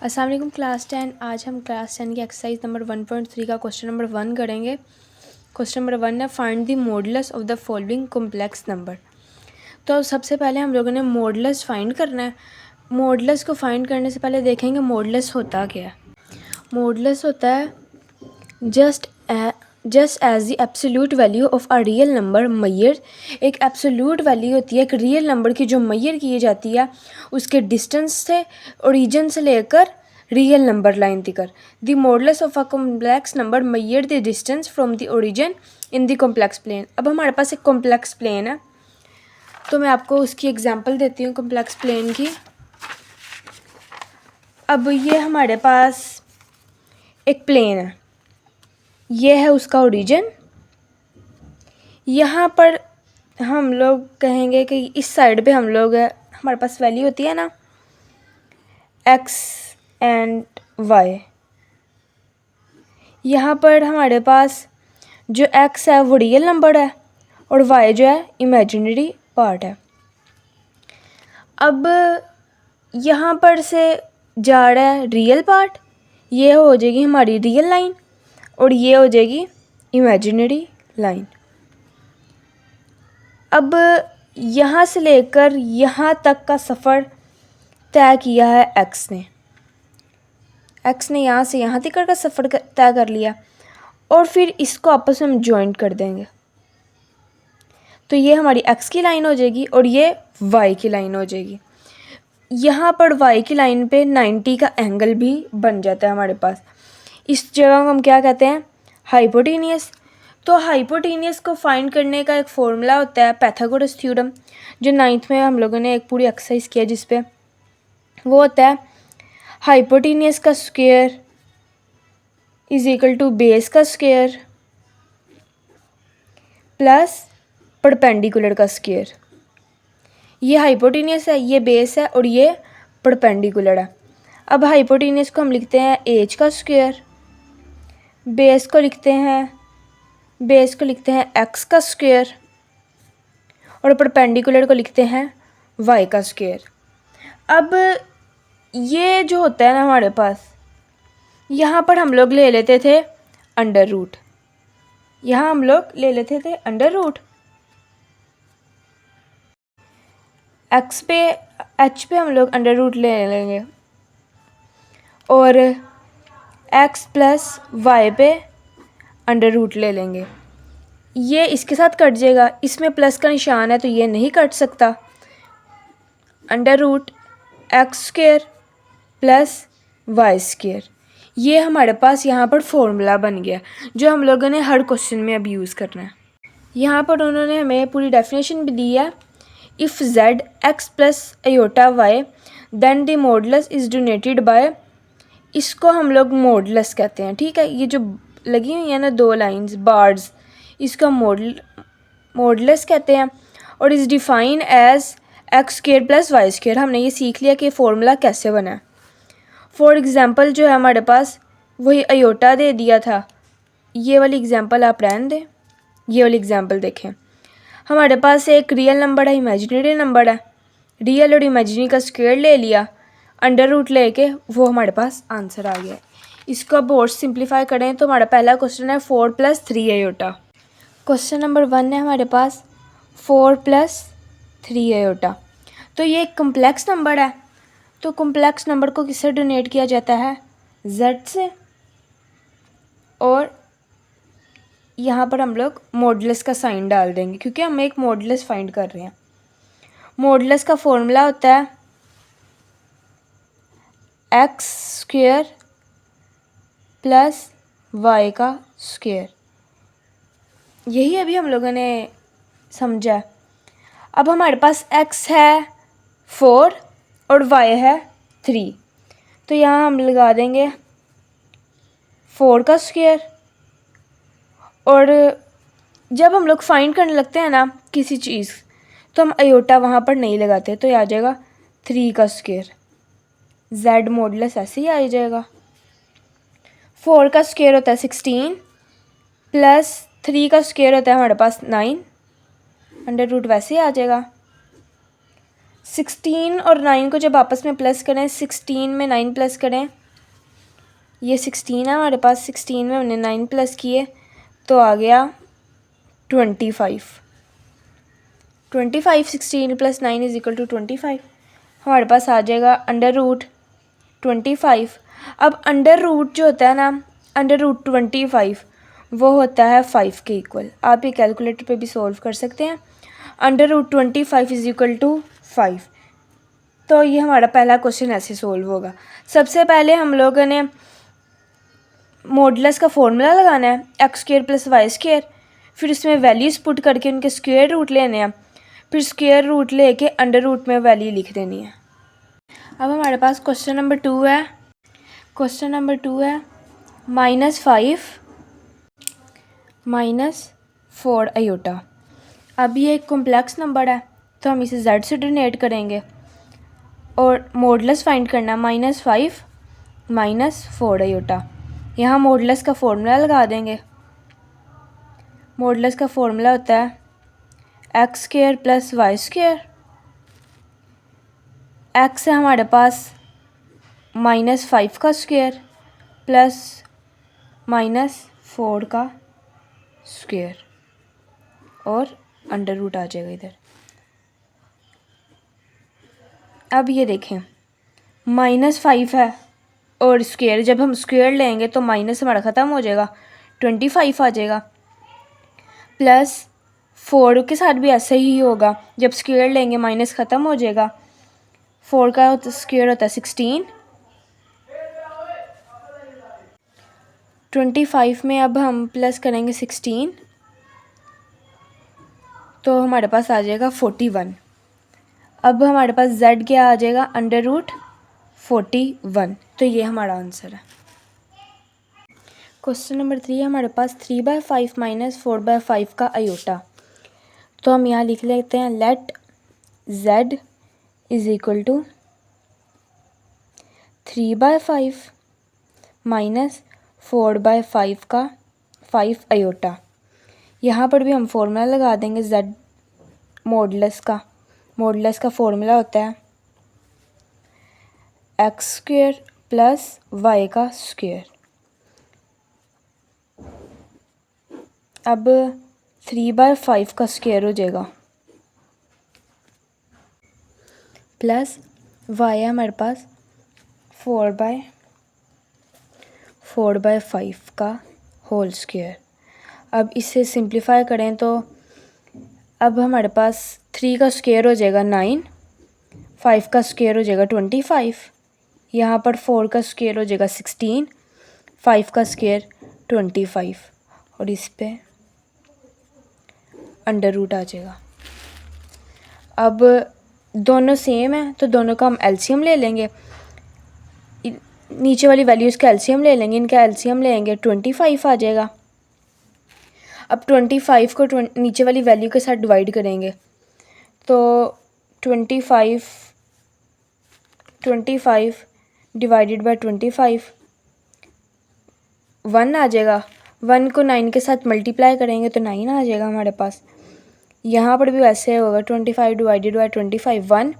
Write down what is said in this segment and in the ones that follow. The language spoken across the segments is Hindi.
अस्सलाम वालेकुम क्लास 10। आज हम क्लास 10 की एक्सरसाइज नंबर 1.3 का क्वेश्चन नंबर 1 करेंगे। क्वेश्चन नंबर 1 है find the modulus of the following complex number. तो सबसे पहले हम लोगों ने मॉडुलस फाइंड करना है। मॉडुलस को फाइंड करने से पहले देखेंगे मॉडुलस होता क्या है। मॉडुलस होता है just as the absolute value of a real number मैयर। एक एब्सोल्यूट वैल्यू होती है एक रियल नंबर की जो मैयर की जाती है उसके डिस्टेंस से, ओरिजिन से लेकर रियल नंबर लाइन तक। The modulus of a complex number measure the distance from the origin in the complex plane. अब हमारे पास एक कॉम्प्लेक्स प्लेन है तो मैं आपको उसकी एग्जांपल देती हूँ कॉम्प्लेक्स प्लेन की। अब ये हमारे पास एक प्लेन है, ये है उसका ओरिजिन। यहाँ पर हम लोग कहेंगे कि इस साइड पे हम लोग हमारे पास वैल्यू होती है ना x एंड y। यहाँ पर हमारे पास जो x है वो रियल नंबर है और y जो है इमेजिनरी पार्ट है। अब यहाँ पर से जा रहा है रियल पार्ट, ये हो जाएगी हमारी रियल लाइन और ये हो जाएगी इमेजिनरी लाइन। अब यहाँ से लेकर यहाँ तक का सफ़र तय किया है x ने। x ने यहाँ से यहाँ तक का सफ़र तय कर लिया और फिर इसको आपस में हम जॉइंट कर देंगे तो ये हमारी x की लाइन हो जाएगी और ये y की लाइन हो जाएगी। यहाँ पर y की लाइन पे 90 का एंगल भी बन जाता है हमारे पास। इस जगह को हम क्या कहते हैं, हाइपोटेनियस। तो हाइपोटेनियस को फाइंड करने का एक फॉर्मूला होता है पाइथागोरस थ्योरम, जो 9th में हम लोगों ने एक पूरी एक्सरसाइज किया जिस पे वो होता है हाइपोटेनियस का square is equal to base का स्क्वायर प्लस परपेंडिकुलर का स्क्वायर। ये हाइपोटेनियस है, ये बेस है और ये परपेंडिकुलर है। अब हाइपोटेनियस को हम लिखते हैं एच का स्क्वायर, बेस को लिखते हैं एक्स का स्क्वायर और परपेंडिकुलर को लिखते हैं वाई का स्क्वायर। अब ये जो होता है ना हमारे पास, यहाँ पर हम लोग ले लेते थे अंडर रूट, यहाँ हम लोग ले लेते थे अंडर रूट। एक्स पे एच पे हम लोग अंडर रूट ले लेंगे और एक्स प्लस वाई पे अंडर रूट ले लेंगे। ये इसके साथ कट जाएगा, इसमें प्लस का निशान है तो ये नहीं कट सकता। Under root x square plus y square, ये हमारे पास यहाँ पर फॉर्मूला बन गया जो हम लोगों ने हर क्वेश्चन में अब यूज़ करना है। यहाँ पर उन्होंने हमें पूरी डेफिनेशन भी दी है। If z x plus iota y then the modulus is donated by, इसको हम लोग मॉडुलस कहते हैं। ठीक है, ये जो लगी हुई है ना दो लाइंस बार्स, इसका मॉडुलस कहते हैं और is define as x square plus y square. हमने ये सीख लिया कि फॉर्मूला कैसे बना है। फॉर एग्ज़ाम्पल जो है हमारे पास वही अयोटा दे दिया था, ये वाली एग्ज़ाम्पल आप रहने दें। ये वाली एग्ज़ाम्पल देखें, हमारे पास एक रियल नंबर है, इमेजिनरी नंबर है, रियल और इमेजिनरी का स्क्वायर ले लिया, अंडर रूट लेके वो हमारे पास आंसर आ गया। इसको अब और सिंप्लीफाई करें तो हमारा पहला क्वेश्चन है 4 + 3 अयोटा। क्वेश्चन नंबर 1 है हमारे पास 4 + 3 अयोटा। तो ये एक कम्प्लेक्स नंबर है, तो कम्प्लेक्स नंबर को किससे डोनेट किया जाता है, z से। और यहाँ पर हम लोग मॉडुलस का साइन डाल देंगे क्योंकि हम एक मॉडुलस फाइंड कर रहे हैं। मॉडुलस का फॉर्मूला होता है एक्स स्क्वायर प्लस वाई का स्क्वायर, यही अभी हम लोगों ने समझा। अब हमारे पास x है 4 और y है 3, तो यहाँ हम लगा देंगे 4 का स्क्वायर। और जब हम लोग फाइंड करने लगते हैं ना किसी चीज़ तो हम अयोटा वहाँ पर नहीं लगाते, तो ये आ जाएगा 3 का स्क्वायर, z मॉडुलस ऐसे ही आ जाएगा। 4 का स्क्वायर होता है 16 प्लस 3 का स्क्वायर होता है हमारे पास 9, अंडर रूट वैसे ही आ जाएगा। 16 और 9 को जब आपस में प्लस करें, 16 में 9 प्लस करें, ये 16 है हमारे पास, 16 में हमने 9 प्लस किए तो आ गया 25। 16 प्लस 9 इज इक्वल टू 25। हमारे पास आ जाएगा अंडर रूट 25। अब अंडर रूट जो होता है ना, अंडर रूट 25 वो होता है 5 के इक्वल। आप ये कैलकुलेटर पे भी सॉल्व कर सकते हैं। Under root 25 is equal to 5। तो ये हमारा पहला क्वेश्चन ऐसे सोल्व होगा। सबसे पहले हम लोगों ने मॉडुलस का फॉर्मूला लगाना है, x square plus y square, फिर उसमें वैल्यूज़ पुट करके उनके स्क्वायर रूट लेने हैं, फिर स्क्वायर रूट लेके अंडर रूट में वैल्यू लिख देनी है। अब हमारे पास क्वेश्चन नंबर 2 है। क्वेश्चन नंबर 2 है -5 -4 आयोटा। अब ये एक कॉम्प्लेक्स नंबर है तो हम इसे z से डिनोट करेंगे और मॉडुलस फाइंड करना है -5 -4 आयोटा। यहाँ मॉडुलस का फॉर्मूला लगा देंगे। मॉडुलस का फॉर्मूला होता है x square plus y square. X है हमारे पास -5 का स्क्वायर प्लस -4 का स्क्वायर और अंडर रूट आ जाएगा इधर। अब ये देखें -5 है और स्क्वायर, जब हम स्क्वायर लेंगे तो माइनस हमारा ख़त्म हो जाएगा, 25 आ जाएगा। प्लस 4 के साथ भी ऐसा ही होगा, जब स्क्वायर लेंगे माइनस ख़त्म हो जाएगा। 4 का स्क्वायर होता है 16। 25 में अब हम प्लस करेंगे 16 तो हमारे पास आ जाएगा 41। अब हमारे पास z क्या आ जाएगा, अंडर रूट 41। तो ये हमारा आंसर है। क्वेश्चन नंबर 3 हमारे पास 3/5 -4/5 का आयोटा। तो हम यहाँ लिख लेते हैं let z is equal to 3/5 -4/5 का 5 आयोटा। यहाँ पर भी हम फॉर्मूला लगा देंगे z मॉडुलस का। मॉडुलस का फॉर्मूला होता है एक्स स्क्वायर प्लस वाई का स्क्वायर। अब 3/5 का स्क्वायर हो जाएगा प्लस वाई है हमारे पास 4/5 का होल स्क्वायर। अब इसे सिंप्लीफाई करें तो अब हमारे पास 3 का स्क्वायर हो जाएगा 9, 5 का स्क्वायर हो जाएगा 25, यहाँ पर 4 का स्क्वायर हो जाएगा 16, 5 का स्क्वायर 25 और इस पे अंडर रूट आ जाएगा। अब दोनों सेम है तो दोनों का हम एलसीएम ले लेंगे। नीचे वाली वैल्यूज़ का एलसीएम ले लेंगे, इनका एलसीएम लेंगे 25 आ जाएगा। अब 25 को नीचे वाली वैल्यू के साथ डिवाइड करेंगे तो 25 डिवाइडेड बाय 25 1 आ जाएगा। 1 को 9 के साथ मल्टीप्लाई करेंगे तो 9 आ जाएगा हमारे पास। यहाँ पर भी वैसे होगा 25 डिवाइडेड बाय 25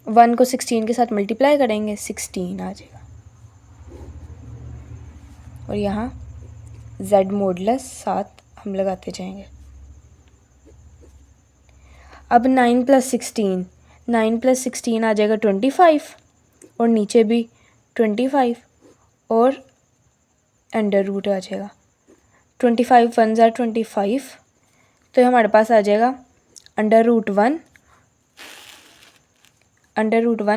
1 को 16 के साथ मल्टीप्लाई करेंगे 16 आ जाएगा। और यहाँ z मॉडुलस साथ हम लगाते जाएंगे। अब 9 + 16 आ जाएगा 25 और नीचे भी 25 और अंडर रूट आ जाएगा। 25 1 ज़ा 25 तो हमारे पास आ जाएगा अंडर रूट 1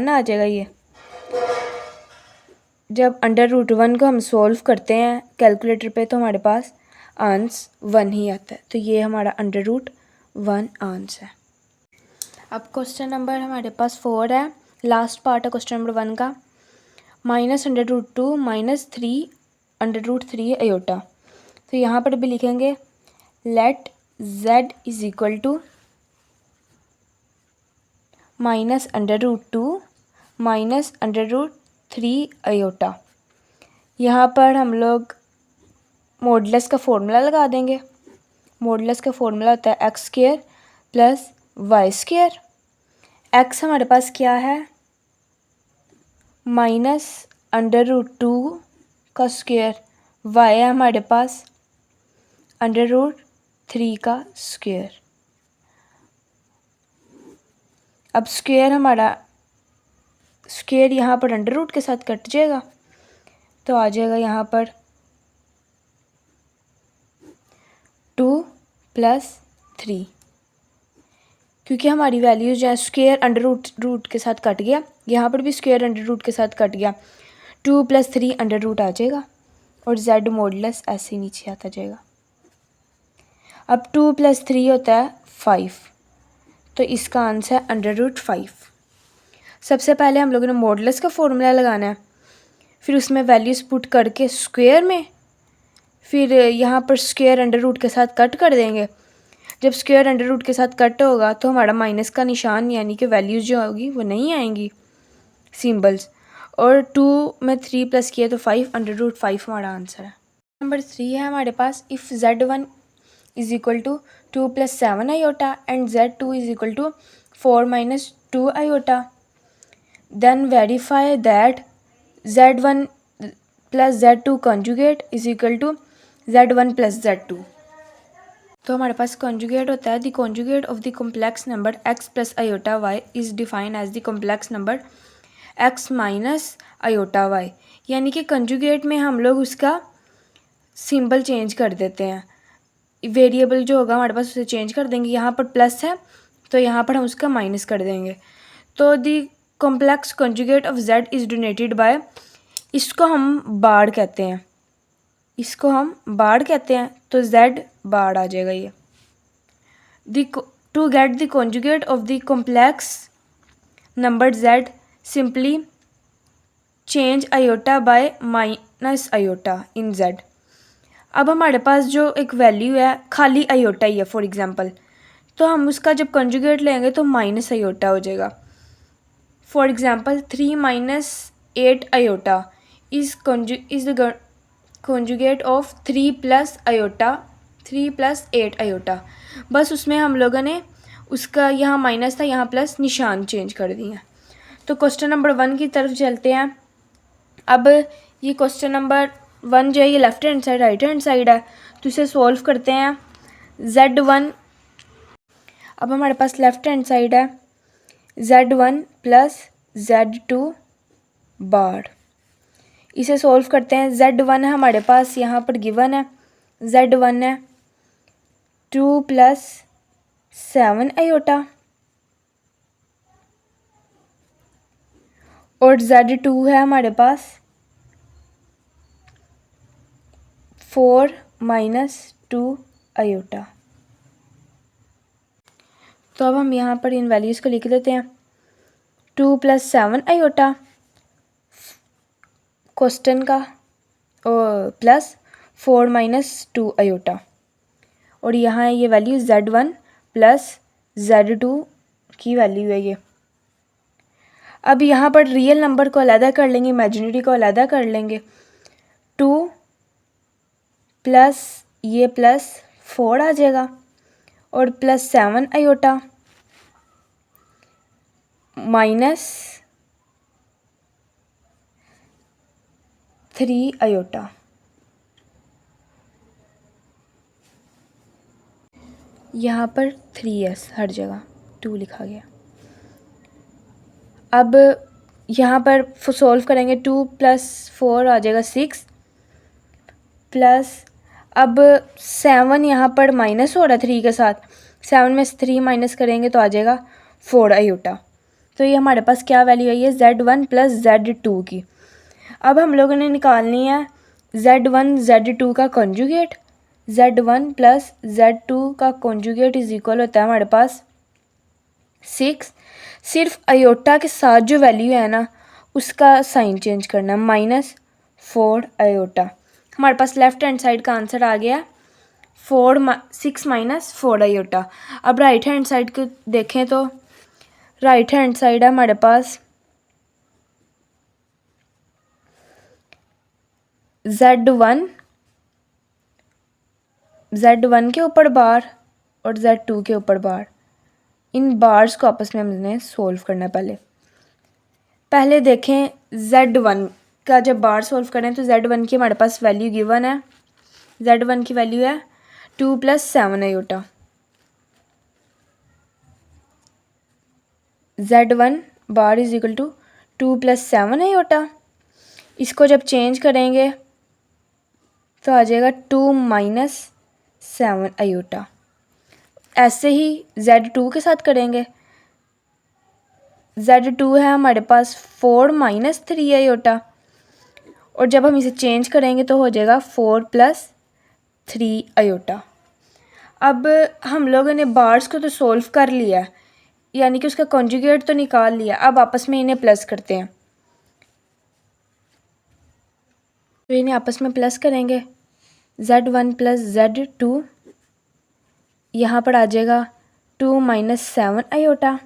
आ जाएगा। ये जब अंडर रूट 1 को हम सॉल्व करते हैं कैलकुलेटर पे तो हमारे पास आंसर 1 ही आता है। तो ये हमारा अंडर रूट 1 आंसर है। अब क्वेश्चन नंबर हमारे पास 4 है, लास्ट पार्ट है क्वेश्चन नंबर 1 का। -√2 -3 आयोटा। तो यहाँ पर भी लिखेंगे let z is equal to -√2 -√3 iota. यहाँ पर हम लोग मॉडुलस का फॉर्मूला लगा देंगे। मॉडुलस का फॉर्मूला होता है x square plus y square. X हमारे पास क्या है, -√2 का स्क्वायर, वाई है हमारे पास √3 का स्क्वायर। अब स्क्वायर हमारा स्क्वायर यहाँ पर अंडर रूट के साथ कट जाएगा, तो आ जाएगा यहाँ पर 2 + 3, क्योंकि हमारी वैल्यूज जो है स्क्वायर अंडर रूट के साथ कट गया, यहाँ पर भी स्क्वायर अंडर रूट के साथ कट गया, 2 + 3 अंडर रूट आ जाएगा और z मॉडुलस ऐसे ही नीचे आता जाएगा। अब 2 + 3 होता है 5, तो इसका आंसर है √5। सबसे पहले हम लोगों ने मॉडुलस का फॉर्मूला लगाना है, फिर उसमें वैल्यूज़ पुट करके स्क्वायर में, फिर यहाँ पर स्क्वायर अंडर रूट के साथ कट कर देंगे। जब स्क्वायर अंडर रूट के साथ कट होगा तो हमारा माइनस का निशान यानी कि वैल्यूज़ जो होगी वो नहीं आएंगी, सिंबल्स। और 2 में 3 प्लस किया तो 5, √5 हमारा आंसर है। नंबर 3 है हमारे पास, if z1 = 2 + 7 iota and z2 = 4 - 2 iota, then verify that z1 + z2 conjugate = z1 + z2। तो हमारे पास कॉन्जुगेट होता है, the conjugate of the complex number x + iota y is defined as the complex number x - iota y, यानी कि कॉन्जुगेट में हम लोग उसका सिंबल चेंज कर देते हैं, वेरिएबल जो होगा हमारे पास उसे चेंज कर देंगे। यहाँ पर प्लस है तो यहाँ पर हम उसका माइनस कर देंगे। तो the complex conjugate of z is denoted by, इसको हम बार कहते हैं, इसको हम बार कहते हैं, तो z बार आ जाएगा ये। To get the conjugate of the complex number z simply change iota by -iota in z। अब हमारे पास जो एक वैल्यू है खाली आयोटा ही है फॉर एग्जांपल, तो हम उसका जब कॉन्जुगेट लेंगे तो -iota हो जाएगा। For example 3 - 8 iota is the conjugate of 3 + iota, 3 + 8 iota। बस उसमें हम लोगों ने उसका यहाँ माइनस था, यहाँ प्लस निशान चेंज कर दिए। तो क्वेश्चन नंबर 1 की तरफ चलते हैं। अब ये क्वेश्चन नंबर 1 जो है ये left hand side right hand side है, तो इसे सॉल्व करते हैं। z1, अब हमारे पास लेफ्ट हैंड साइड है z1 + z2 बार, इसे सॉल्व करते हैं। z1 है हमारे पास यहाँ पर गिवन है, z1 है 2 + 7 iota और z2 है हमारे पास 4 - 2 iota। तो अब हम यहाँ पर इन वैल्यूज़ को लिख देते हैं। 2 + 7 iota क्वेश्चन का और प्लस 4 - 2 iota, और यहाँ ये वैल्यू z1 + z2 की वैल्यू है ये। अब यहाँ पर रियल नंबर को अलहदा कर लेंगे, इमेजिनरी को अलहदा कर लेंगे। 2 + ये +4 आ जाएगा और +7 iota -3 iota। यहाँ पर 3s हर जगह 2 लिखा गया। अब यहाँ पर सॉल्व करेंगे, 2 + 4 आ जाएगा 6 प्लस, अब 7 यहाँ पर माइनस हो रहा है 3 के साथ, 7 में से 3 माइनस करेंगे तो आ जाएगा 4 iota। तो ये हमारे पास क्या वैल्यू आई है z1 + z2 की। अब हम लोगों ने निकालनी है z1 z2 का कॉन्जुगेट, z1 + z2 का कॉन्जुगेट इज इक्वल होता है हमारे पास 6। सिर्फ आयोटा के साथ जो वैल्यू है ना उसका साइन चेंज करना, -4 iota। हमारे पास लेफ्ट हैंड साइड का आंसर आ गया 6 - 4 iota। अब राइट हैंड साइड को देखें तो राइट हैंड साइड है हमारे पास z1 के ऊपर बार और z2 के ऊपर बार, इन बार्स को आपस में हमने सोल्व करना है। पहले देखें Z1 का जब बार सोल्व करें तो Z1 की हमारे पास वैल्यू गिवन है। Z1 की वैल्यू है 2 + 7 iota. Z1 bar is equal to 2 + 7 iota. इसको जब चेंज करेंगे तो आ जाएगा 2 - 7 आयोटा। ऐसे ही Z2 के साथ करेंगे। Z2 है हमारे पास 4 - 3 आयोटा, और जब हम इसे चेंज करेंगे तो हो जाएगा 4 + 3 आयोटा। अब हम लोगों ने बार्स को तो सोल्व कर लिया है, यानी कि उसका कॉन्जुगेट तो निकाल लिया। अब आपस में इन्हें प्लस करते हैं, तो इन्हें आपस में प्लस करेंगे। Z1 + Z2 यहाँ पर आ जाएगा 2 - 7 आयोटा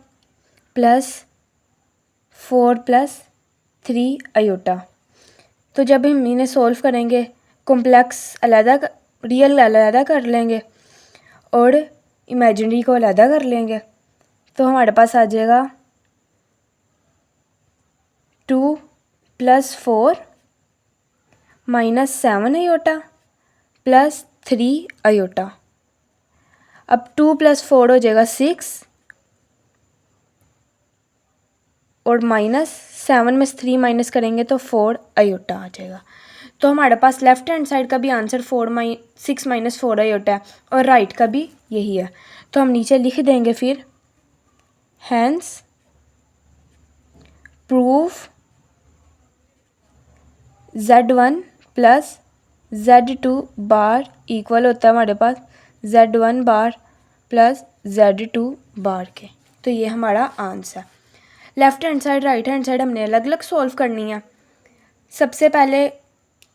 प्लस 4 + 3 आयोटा। तो जब हम इन्हें सोल्व करेंगे, कॉम्प्लेक्स अलहदा रियल अलहदा कर लेंगे और इमेजिनरी को अलहदा कर लेंगे, तो हमारे पास आ जाएगा 2 + 4 - 7 आयोटा प्लस 3 आयोटा। अब 2 + 4 हो जाएगा 6, और -7 में से 3 माइनस करेंगे तो 4 आयोटा आ जाएगा। तो हमारे पास लेफ्ट हैंड साइड का भी आंसर 6 - 4 आयोटा है, और राइट का भी यही है। तो हम नीचे लिख देंगे फिर, हैंस प्रूफ Z1 + Z2 बार इक्वल होता है हमारे पास Z1 बार + Z2 बार के। तो ये हमारा आंसर है। Left hand side right hand side हमने अलग अलग सॉल्व करनी है। सबसे पहले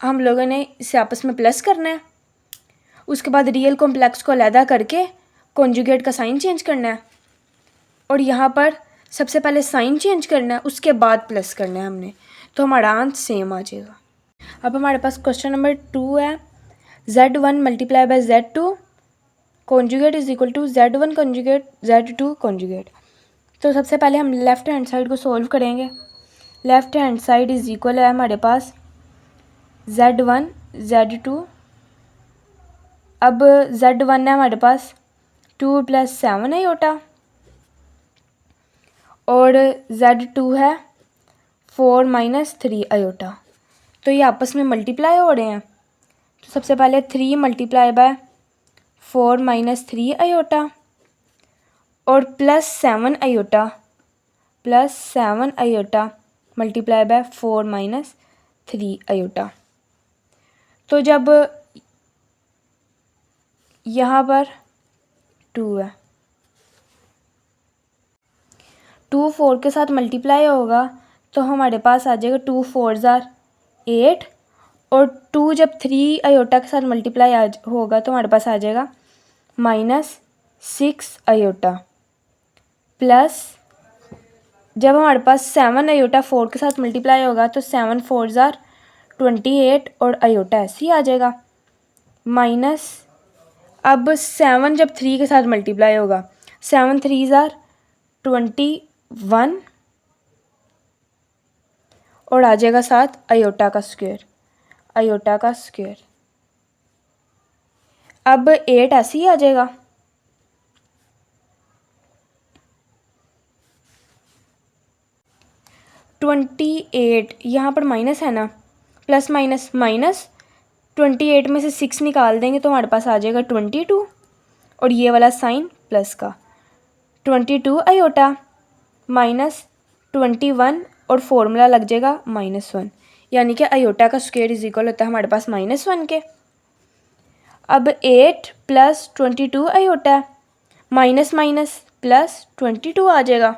हम लोगों ने इसे आपस में प्लस करना है, उसके बाद रियल कॉम्प्लेक्स को अलहदा करके कॉन्जुगेट का साइन चेंज करना है, और यहाँ पर सबसे पहले साइन चेंज करना है, उसके बाद प्लस करना है हमने। तो हमारा आंसर सेम आ जाएगा। अब हमारे पास क्वेश्चन नंबर 2 है, Z1 × Z2 conjugate is equal to Z1 conjugate Z2 conjugate. तो सबसे पहले हम लेफ़्ट हैंड साइड को सोल्व करेंगे। Left hand side is equal है हमारे पास Z1 Z2। अब Z1 है हमारे पास 2 + 7 आयोटा, और Z2 है 4 - 3 आयोटा। तो ये आपस में मल्टीप्लाई हो रहे हैं। तो सबसे पहले 3 × 4 - 3 आयोटा, और +7 आयोटा +7 आयोटा × 4 - 3 आयोटा। तो जब यहाँ पर 2 है, 2 4 के साथ मल्टीप्लाई होगा तो हमारे पास आ जाएगा 2 4 = 8, और 2 जब 3 आयोटा के साथ मल्टीप्लाई होगा तो हमारे पास आ जाएगा -6 आयोटा, प्लस जब हमारे पास 7 आयोटा 4 के साथ मल्टीप्लाई होगा तो 7 4 = 28, और आयोटा ऐसे ही आ जाएगा माइनस। अब 7 जब 3 के साथ मल्टीप्लाई होगा, 7 3 = 21, और आ जाएगा साथ आयोटा का स्क्वायर, आयोटा का स्क्वायर। अब 8 ऐसे ही आ जाएगा। -28 यहाँ पर माइनस है ना, प्लस माइनस माइनस, 28 में से 6 निकाल देंगे तो हमारे पास आ जाएगा 22, और ये वाला साइन प्लस का 22 आयोटा -21, और फॉर्मूला लग जाएगा -1, यानी कि आयोटा का स्क्वायर इज इक्वल होता है हमारे पास -1 के। अब 8 + 22 आयोटा माइनस माइनस प्लस 22 आ जाएगा।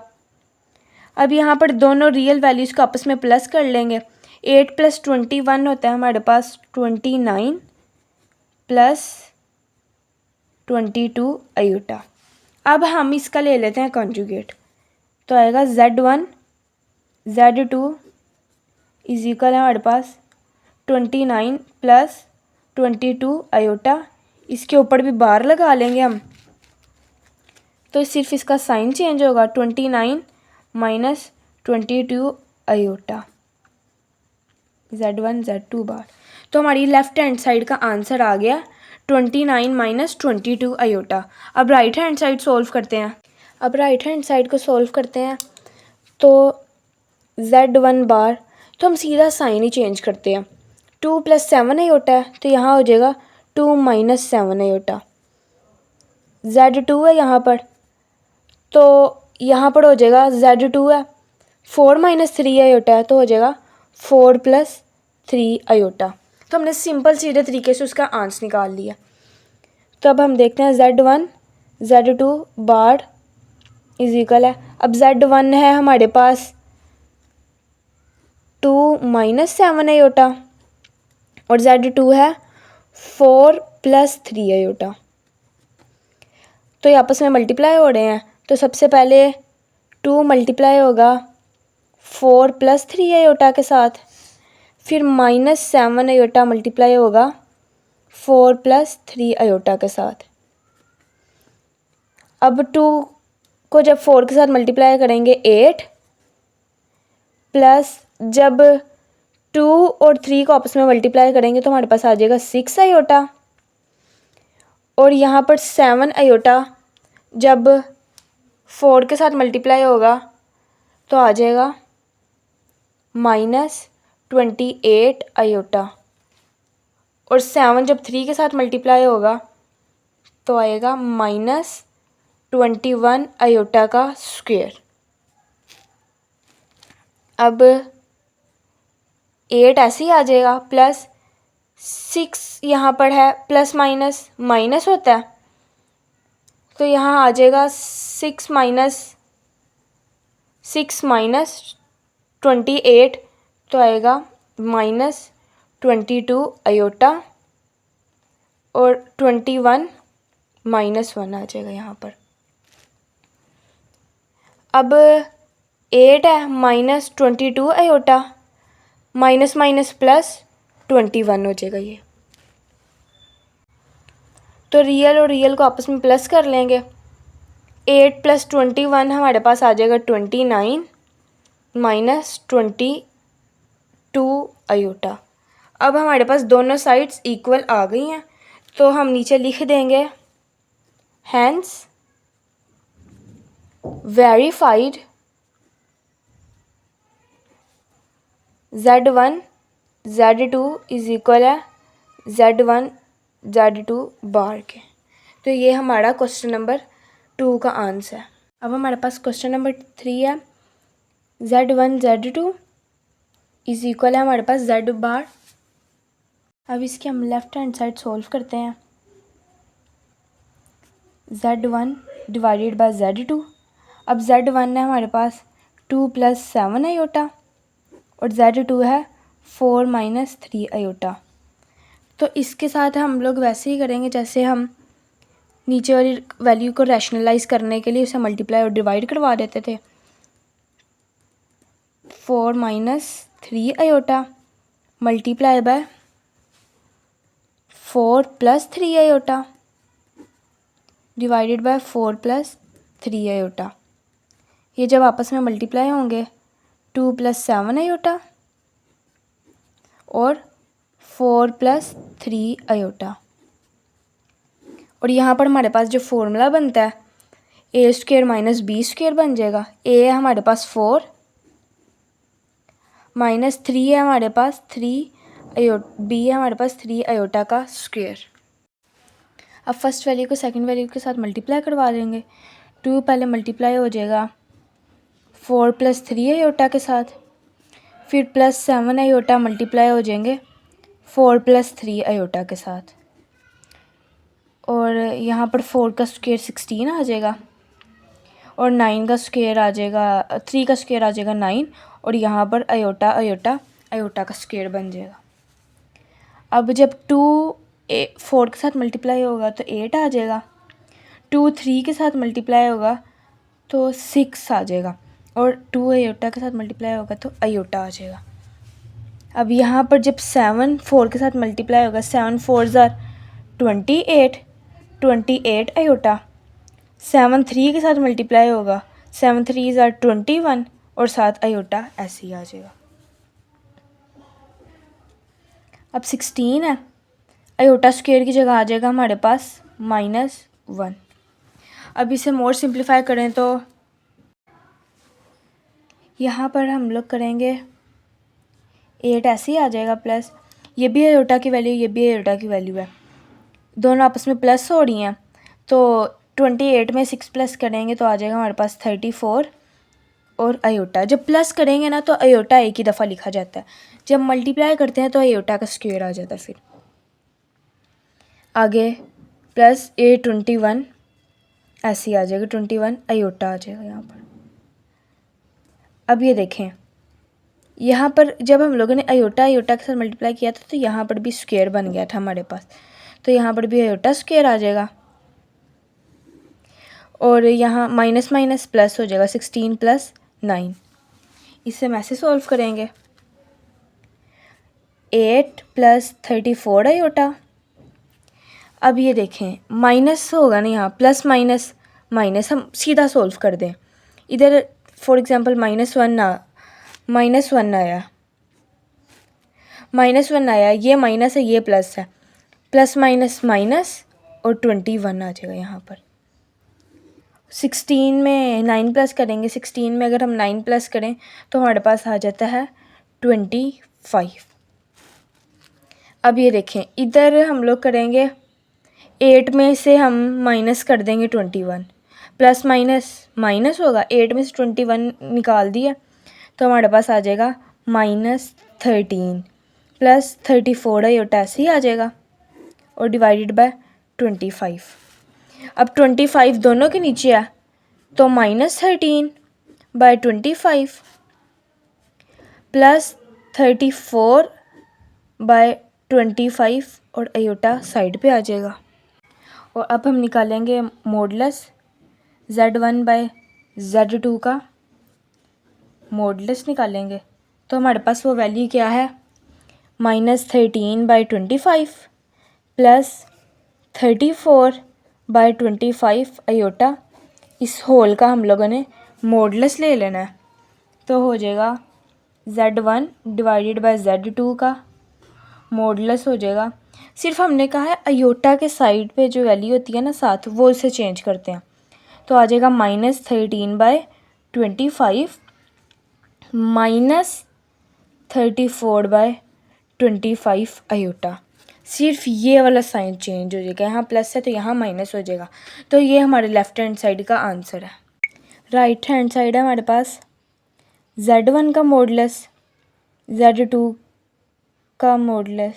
अब यहाँ पर दोनों रियल वैल्यूज़ को आपस में प्लस कर लेंगे। 8 + 21 होता है हमारे पास 29 प्लस 22 आयोटा। अब हम इसका ले लेते हैं कॉन्जुगेट, तो आएगा Z1 Z2 इज इक्वल है हमारे पास 29 प्लस 22 आयोटा। इसके ऊपर भी बार लगा लेंगे हम, तो सिर्फ इसका साइन चेंज होगा, 29 माइनस 22 आयोटा Z1 Z2 बार। तो हमारी लेफ्ट हैंड साइड का आंसर आ गया 29 माइनस 22 आयोटा। अब राइट हैंड साइड सॉल्व करते हैं। अब राइट हैंड साइड को सॉल्व करते हैं तो Z1 बार, तो हम सीधा साइन ही चेंज करते हैं। 2 + 7 आयोटा है तो यहाँ हो जाएगा 2 - 7 आयोटा। Z2 है यहाँ पर, तो यहाँ पर हो जाएगा Z2 है 4 - 3 आयोटा है तो हो जाएगा 4 + 3 आयोटा। तो हमने सिंपल सीधे तरीके से उसका आंसर निकाल लिया। तो अब हम देखते हैं Z1 Z2 bar is equal है। अब Z1 है हमारे पास 2 - 7 आयोटा और Z2 है 4 + 3 आयोटा। तो ये आपस में मल्टीप्लाई हो रहे हैं, तो सबसे पहले 2 मल्टीप्लाई होगा 4 + 3 आयोटा के साथ, फिर -7 आयोटा मल्टीप्लाई होगा 4 + 3 आयोटा के साथ। अब 2 को जब 4 के साथ मल्टीप्लाई करेंगे 8, प्लस जब 2 और 3 को आपस में मल्टीप्लाई करेंगे तो हमारे पास आ जाएगा 6 आयोटा, और यहाँ पर 7 आयोटा जब 4 के साथ मल्टीप्लाई होगा तो आ जाएगा -28 आयोटा, और 7 जब 3 के साथ मल्टीप्लाई होगा तो आएगा -21 आयोटा का स्क्वायर। अब 8 ऐसे ही आ जाएगा, प्लस 6 यहाँ पर है, प्लस माइनस माइनस होता है तो यहाँ आ जाएगा 6 - 28 तो आएगा -22 आयोटा, और 21 - 1 आ जाएगा यहाँ पर। अब 8 है -22 आयोटा, माइनस माइनस प्लस 21 हो जाएगा ये। तो रियल और रियल को आपस में प्लस कर लेंगे। 8 + 21 हमारे पास आ जाएगा 29 - 22 आयोटा। अब हमारे पास दोनों साइड्स इक्वल आ गई हैं, तो हम नीचे लिख देंगे hence verified Z1 Z2 is equal है Z1 Z2 बार के। तो ये हमारा क्वेश्चन नंबर 2 का आंसर है। अब हमारे पास क्वेश्चन नंबर 3 है। Z1 Z2 इज इक्वल है हमारे पास Z बार। अब इसकी हम लेफ्ट हैंड साइड सॉल्व करते हैं। Z1 divided by Z2। अब Z1 है हमारे पास 2 + 7 आयोटा और Z2 है 4 - 3 आयोटा। तो इसके साथ हम लोग वैसे ही करेंगे जैसे हम नीचे वाली वैल्यू को रैशनलाइज करने के लिए उसे मल्टीप्लाई और डिवाइड करवा देते थे। 4 - 3 iota multiply by 4 + 3 iota divided by 4 + 3 iota. ये जब आपस में मल्टीप्लाई होंगे 2 + 7 आयोटा और 4 + 3 आयोटा, और यहाँ पर हमारे पास जो फॉर्मूला बनता है a² - b² बन जाएगा। a है हमारे पास 4 -3 है हमारे पास 3 b है हमारे पास 3 आयोटा का स्क्वायर। अब फर्स्ट वैल्यू को सेकंड वैल्यू के साथ मल्टीप्लाई करवा देंगे। 2 पहले मल्टीप्लाई हो जाएगा 4 + 3 आयोटा के साथ, फिर +7 आयोटा मल्टीप्लाई हो जाएंगे 4 + 3 आयोटा के साथ, और यहाँ पर 4 का स्क्वायर 16 आ जाएगा, और 9 का स्क्वायर आ जाएगा, 3 का स्क्वायर आ जाएगा 9, और यहाँ पर आयोटा आयोटा आयोटा का स्क्वायर बन जाएगा। अब जब 2 4 के साथ मल्टीप्लाई होगा तो 8 आ जाएगा, 2 3 के साथ मल्टीप्लाई होगा तो 6 आ जाएगा, और 2 आयोटा के साथ मल्टीप्लाई होगा तो आयोटा आ जाएगा। अब यहाँ पर जब 7 4 के साथ मल्टीप्लाई होगा, 7 4 = 28 28 आयोटा, 7 3 के साथ मल्टीप्लाई होगा, 7 3 ज़ार 21 और साथ आयोटा ऐसे ही आ जाएगा। अब 16 है, आयोटा स्क्वायर की जगह आ जाएगा हमारे पास -1। अब इसे मोर सिंप्लीफाई करें तो यहाँ पर हम लोग करेंगे 8 ऐसे ही आ जाएगा, प्लस ये भी आयोटा की वैल्यू, ये भी आयोटा की वैल्यू है, दोनों आपस में प्लस हो रही हैं, तो 28 में 6 प्लस करेंगे तो आ जाएगा हमारे पास 34 और आयोटा। जब प्लस करेंगे ना तो आयोटा एक ही दफ़ा लिखा जाता है, जब मल्टीप्लाई करते हैं तो आयोटा का स्क्वायर आ जाता है। फिर आगे प्लस 21 ऐसे ही आ जाएगा, 21 आयोटा आ जाएगा यहाँ पर। अब ये देखें, यहाँ पर जब हम लोगों ने आयोटा आयोटा के साथ मल्टीप्लाई किया था तो यहाँ पर भी स्क्वायर बन गया था हमारे पास, तो यहाँ पर भी आयोटा स्क्वायर आ जाएगा और यहाँ माइनस माइनस प्लस हो जाएगा, 16 + 9। इसे हम ऐसे सॉल्व करेंगे, 8 + 34 आयोटा। अब ये देखें माइनस होगा ना, यहाँ प्लस माइनस माइनस हम सीधा सॉल्व कर दें। इधर फॉर एग्ज़ाम्पल -1 आया, -1 आया, ये माइनस है ये प्लस है, प्लस माइनस माइनस और 21 आ जाएगा यहाँ पर। 16 में 9 प्लस करेंगे, 16 में अगर हम 9 प्लस करें तो हमारे पास आ जाता है 25। अब ये देखें इधर हम लोग करेंगे 8 में से हम माइनस कर देंगे 21, प्लस माइनस माइनस होगा, 8 में से 21 निकाल दिया तो हमारे पास आ जाएगा -13 + 34 आयोटा ऐसे ही आ जाएगा और डिवाइडेड बाय 25। अब 25 दोनों के नीचे है तो -13 / 25 + 34 / 25 और आयोटा साइड पे आ जाएगा। और अब हम निकालेंगे मॉडुलस Z1/Z2 का मॉडुलस निकालेंगे, तो हमारे पास वो वैल्यू क्या है, -13 / 25 + 34 / 25 आयोटा। इस होल का हम लोगों ने मॉडुलस ले लेना है, तो हो जाएगा Z1 / Z2 का मॉडुलस हो जाएगा। सिर्फ हमने कहा है आयोटा के साइड पे जो वैल्यू होती है ना साथ, वो इसे चेंज करते हैं, तो आ जाएगा -13 / 25 -34 / 25 आयोटा। सिर्फ ये वाला साइन चेंज हो जाएगा, यहाँ प्लस है तो यहाँ माइनस हो जाएगा। तो ये हमारे लेफ़्ट हैंड साइड का आंसर है। राइट हैंड साइड है हमारे पास Z1 का मॉडुलस, Z2 का मॉडुलस,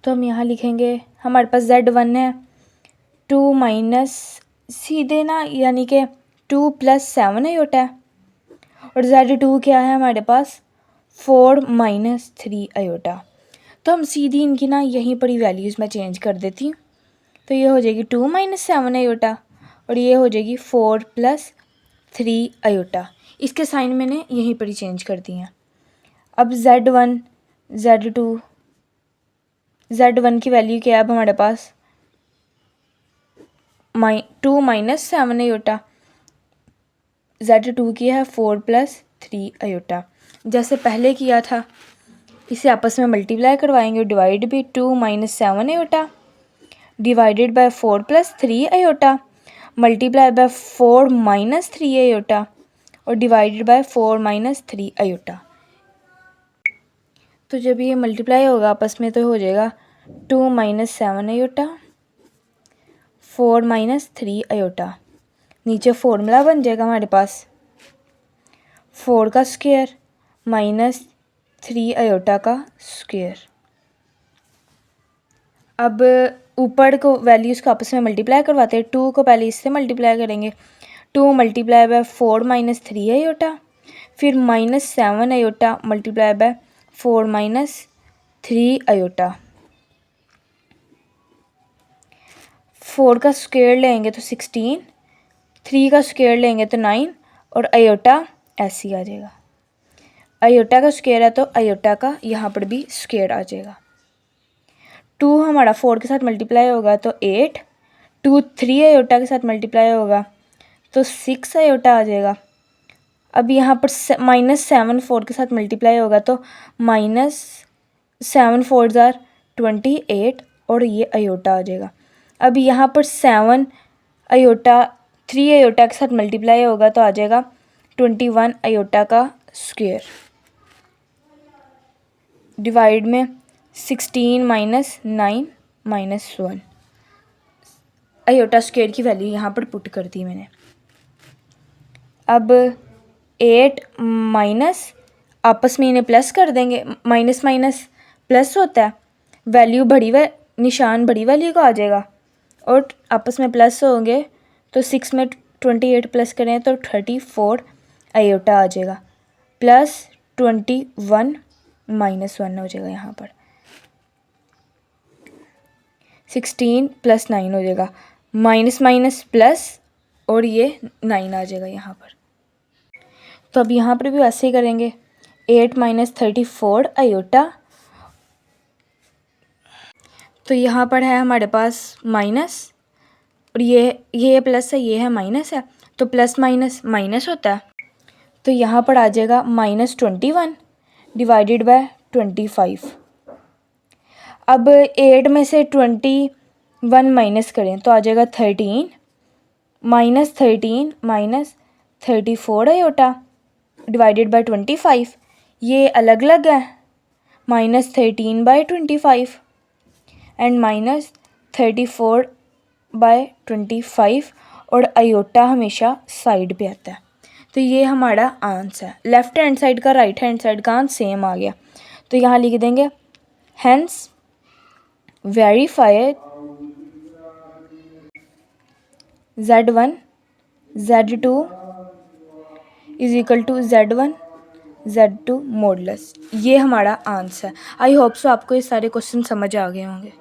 तो हम यहाँ लिखेंगे हमारे पास Z1 है 2 माइनस सीधे ना यानी कि 2 + 7 आयोटा है और Z2 क्या है हमारे पास 4 - 3 आयोटा। तो हम सीधी इनकी ना यहीं पर ही वैल्यूज़ में चेंज कर देती हूँ, तो ये हो जाएगी 2 - 7 आयोटा और ये हो जाएगी 4 + 3 आयोटा। इसके साइन मैंने यहीं पर ही चेंज कर दिए हैं। अब Z1 Z1 की वैल्यू क्या है अब हमारे पास 2 - 7 आयोटा, Z2 की है 4 + 3 आयोटा। जैसे पहले किया था इसे आपस में मल्टीप्लाई करवाएंगे, डिवाइड भी 2 - 7 iota divided by 4 + 3 iota multiply by 4 - 3 iota और डिवाइडेड बाय 4 - 3 आयोटा। तो जब ये मल्टीप्लाई होगा आपस में तो हो जाएगा 2 - 7 आयोटा 4 - 3 आयोटा। नीचे फॉर्मूला बन जाएगा हमारे पास 4 का स्क्वायर -3 आयोटा का स्क्वायर। अब ऊपर को वैल्यूज़ को आपस में मल्टीप्लाई करवाते हैं, 2 को पहले इससे मल्टीप्लाई करेंगे, 2 × 4 - 3 आयोटा, फिर -7 आयोटा मल्टीप्लाई बाय 4 - 3 आयोटा। 4 का स्क्वायर लेंगे तो 16, 3 का स्क्वायर लेंगे तो 9 और आयोटा ऐसे ही आ जाएगा। आयोटा का स्क्वायर है तो आयोटा का यहाँ पर भी स्क्वायर आ जाएगा। 2 हमारा 4 के साथ मल्टीप्लाई होगा तो 8, 2 3 आयोटा के साथ मल्टीप्लाई होगा तो 6 आयोटा आ जाएगा। अब यहाँ पर -7 4 के साथ मल्टीप्लाई होगा तो -7 4 आर 28 और ये आयोटा आ जाएगा। अब यहाँ पर 7 आयोटा 3 आयोटा के साथ मल्टीप्लाई होगा तो आ जाएगा 21 आयोटा का स्क्वायर, डिवाइड में 16 -9 -1 आयोटा स्क्वायर की वैल्यू यहाँ पर पुट कर दी मैंने। अब 8 माइनस आपस में इन्हें प्लस कर देंगे, माइनस माइनस प्लस होता है, वैल्यू बड़ी निशान बड़ी वैल्यू को आ जाएगा और आपस में प्लस होंगे तो 6 में 28 प्लस करें तो 34 आयोटा आ जाएगा, प्लस 21 -1 हो जाएगा। यहाँ पर 16 + 9 हो जाएगा, माइनस माइनस प्लस और ये 9 आ जाएगा यहाँ पर। तो अब यहाँ पर भी वैसे ही करेंगे, 8 - 34 आयोटा, तो यहाँ पर है हमारे पास माइनस और ये प्लस है, ये है माइनस है, तो प्लस माइनस माइनस होता है, तो यहाँ पर आ जाएगा -21 डिवाइडेड बाय 25। अब 8 में से 21 माइनस करें तो आ जाएगा 13, -13 -34 आयोटा डिवाइडेड बाय 25। ये अलग अलग है, -13/25 एंड -34/25 और आयोटा हमेशा साइड पे आता है। तो ये हमारा आंसर है। लेफ़्ट हैंड साइड का राइट हैंड साइड का आंसर सेम आ गया, तो यहाँ लिख देंगे hence verified Z1 Z2 = Z1 Z2 modulus. ये हमारा आंसर है। आई होप सो आपको ये सारे क्वेश्चन समझ आ गए होंगे।